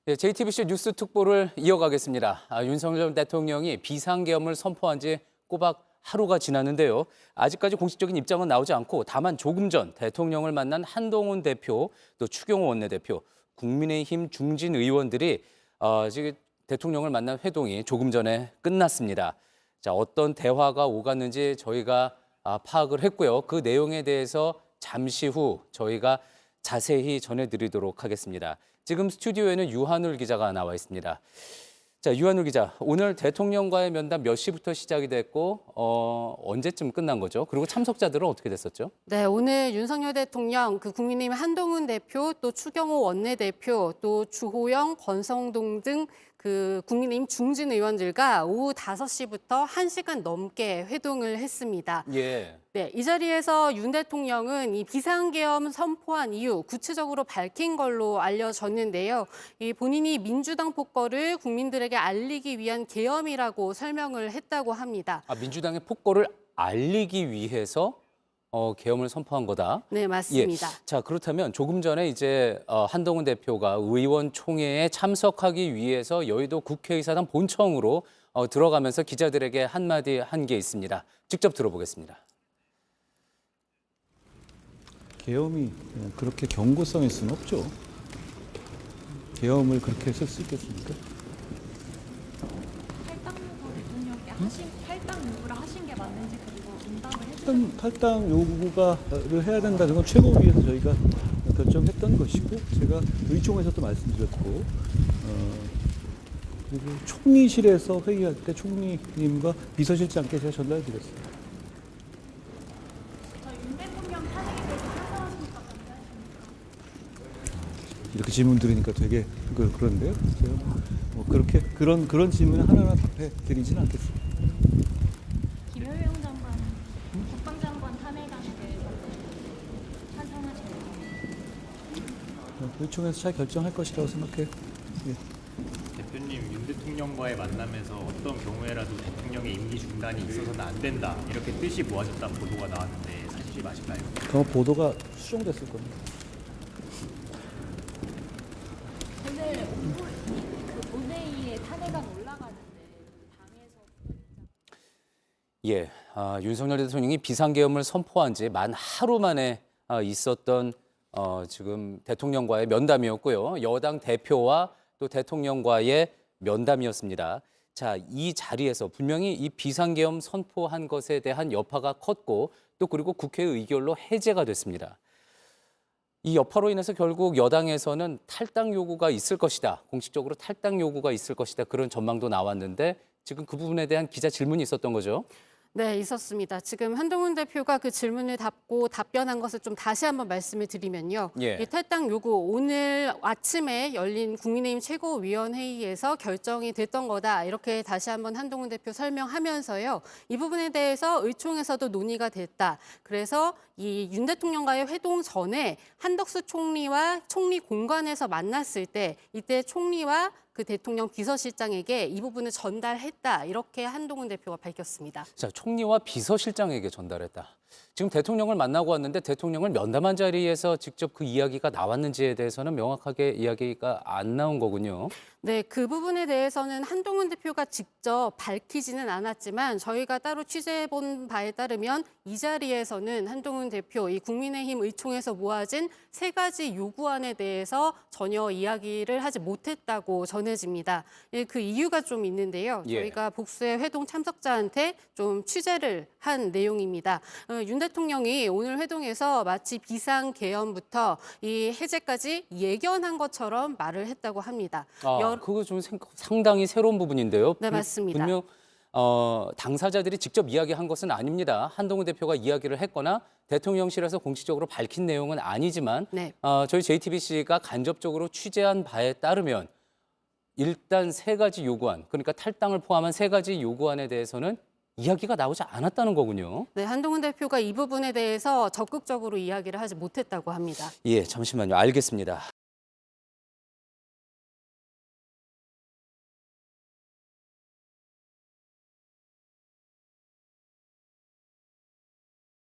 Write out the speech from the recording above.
네, JTBC 뉴스 특보를 이어가겠습니다. 윤석열 대통령이 비상계엄을 선포한 지 꼬박 하루가 지났는데요. 아직까지 공식적인 입장은 나오지 않고 다만 조금 전 대통령을 만난 한동훈 대표, 또 추경호 원내대표, 국민의힘 중진 의원들이 지금 대통령을 만난 회동이 조금 전에 끝났습니다. 자, 어떤 대화가 오갔는지 저희가 파악을 했고요. 그 내용에 대해서 잠시 후 저희가 자세히 전해드리도록 하겠습니다. 지금 스튜디오에는 유한울 기자가 나와 있습니다. 자, 유한울 기자, 오늘 대통령과의 면담 몇 시부터 시작이 됐고 언제쯤 끝난 거죠? 그리고 참석자들은 어떻게 됐었죠? 네, 오늘 윤석열 대통령, 국민의힘 한동훈 대표, 또 추경호 원내대표, 또 주호영, 권성동 등 국민의힘 중진 의원들과 오후 5시부터 1시간 넘게 회동을 했습니다. 예. 네, 이 자리에서 윤 대통령은 이 비상계엄 선포한 이유 구체적으로 밝힌 걸로 알려졌는데요. 이 본인이 민주당 폭거를 국민들에게 알리기 위한 계엄이라고 설명을 했다고 합니다. 민주당의 폭거를 알리기 위해서 계엄을 선포한 거다. 네, 맞습니다. 예. 자, 그렇다면 조금 전에 이제 한동훈 대표가 의원총회에 참석하기 위해서 여의도 국회의사당 본청으로 들어가면서 기자들에게 한마디 한 게 있습니다. 직접 들어보겠습니다. 계엄이 그렇게 경고성일 수는 없죠. 계엄을 그렇게 했을 수 있겠습니까? 탈당 요구를 하신 게 맞는지 그리고 응답을 해주셨는지. 탈당 요구를 해야 된다는 건 최고위에서 저희가 결정했던 것이고, 제가 의총에서도 말씀드렸고, 그리고 총리실에서 회의할 때 총리님과 비서실장께 제가 전달드렸습니다. 윤 대통령 탄핵에 대해서 찬성하십니까? 반대하십니까? 이렇게 질문 드리니까 되게 그런데요. 제가 뭐 그렇게 그런 질문에 하나하나 답해 드리지는 않겠습니다. 김효영 장관, 국방장관 탄핵안에 대해서 찬성하십니까? 의총에서 잘 결정할 것이라고 생각해요. 예. 대표님, 윤 대통령과의 만남에서 어떤 경우에라도 대통령의 임기 중단이 있어서는 안 된다, 이렇게 뜻이 모아졌다는 보도가 나왔는데 사실이 맞을까요? 그럼 보도가 수정됐을 겁니다. 오늘 본회의에 탄핵안 올라가는데 당에서 예, 윤석열 대통령이 비상계엄을 선포한 지 만 하루 만에 있었던 지금 대통령과의 면담이었고요. 여당 대표와 또 대통령과의 면담이었습니다. 자, 이 자리에서 분명히 이 비상계엄 선포한 것에 대한 여파가 컸고 또 그리고 국회 의결로 해제가 됐습니다. 이 여파로 인해서 결국 여당에서는 탈당 요구가 있을 것이다. 공식적으로 탈당 요구가 있을 것이다. 그런 전망도 나왔는데 지금 그 부분에 대한 기자 질문이 있었던 거죠. 네, 있었습니다. 지금 한동훈 대표가 그 질문을 답고 답변한 것을 좀 다시 한번 말씀을 드리면요. 예. 이 탈당 요구 오늘 아침에 열린 국민의힘 최고위원회의에서 결정이 됐던 거다. 이렇게 다시 한번 한동훈 대표 설명하면서요. 이 부분에 대해서 의총에서도 논의가 됐다. 그래서 이 윤 대통령과의 회동 전에 한덕수 총리와 총리 공관에서 만났을 때 이때 총리와 그 대통령 비서실장에게 이 부분을 전달했다. 이렇게 한동훈 대표가 밝혔습니다. 자, 총리와 비서실장에게 전달했다. 지금 대통령을 만나고 왔는데 대통령을 면담한 자리에서 직접 그 이야기가 나왔는지에 대해서는 명확하게 이야기가 안 나온 거군요. 네, 그 부분에 대해서는 한동훈 대표가 직접 밝히지는 않았지만 저희가 따로 취재해본 바에 따르면 이 자리에서는 한동훈 대표, 이 국민의힘 의총에서 모아진 3가지 요구안에 대해서 전혀 이야기를 하지 못했다고 전해집니다. 그 이유가 좀 있는데요. 예. 저희가 복수의 회동 참석자한테 좀 취재를 한 내용입니다. 윤 대통령이 오늘 회동에서 마치 비상계엄부터 이 해제까지 예견한 것처럼 말을 했다고 합니다. 그거 좀 상당히 새로운 부분인데요. 네, 맞습니다. 분명 당사자들이 직접 이야기한 것은 아닙니다. 한동훈 대표가 이야기를 했거나 대통령실에서 공식적으로 밝힌 내용은 아니지만 네. 저희 JTBC가 간접적으로 취재한 바에 따르면 일단 3가지 요구안, 그러니까 탈당을 포함한 3가지 요구안에 대해서는 이야기가 나오지 않았다는 거군요. 네, 한동훈 대표가 이 부분에 대해서 적극적으로 이야기를 하지 못했다고 합니다. 예, 잠시만요. 알겠습니다.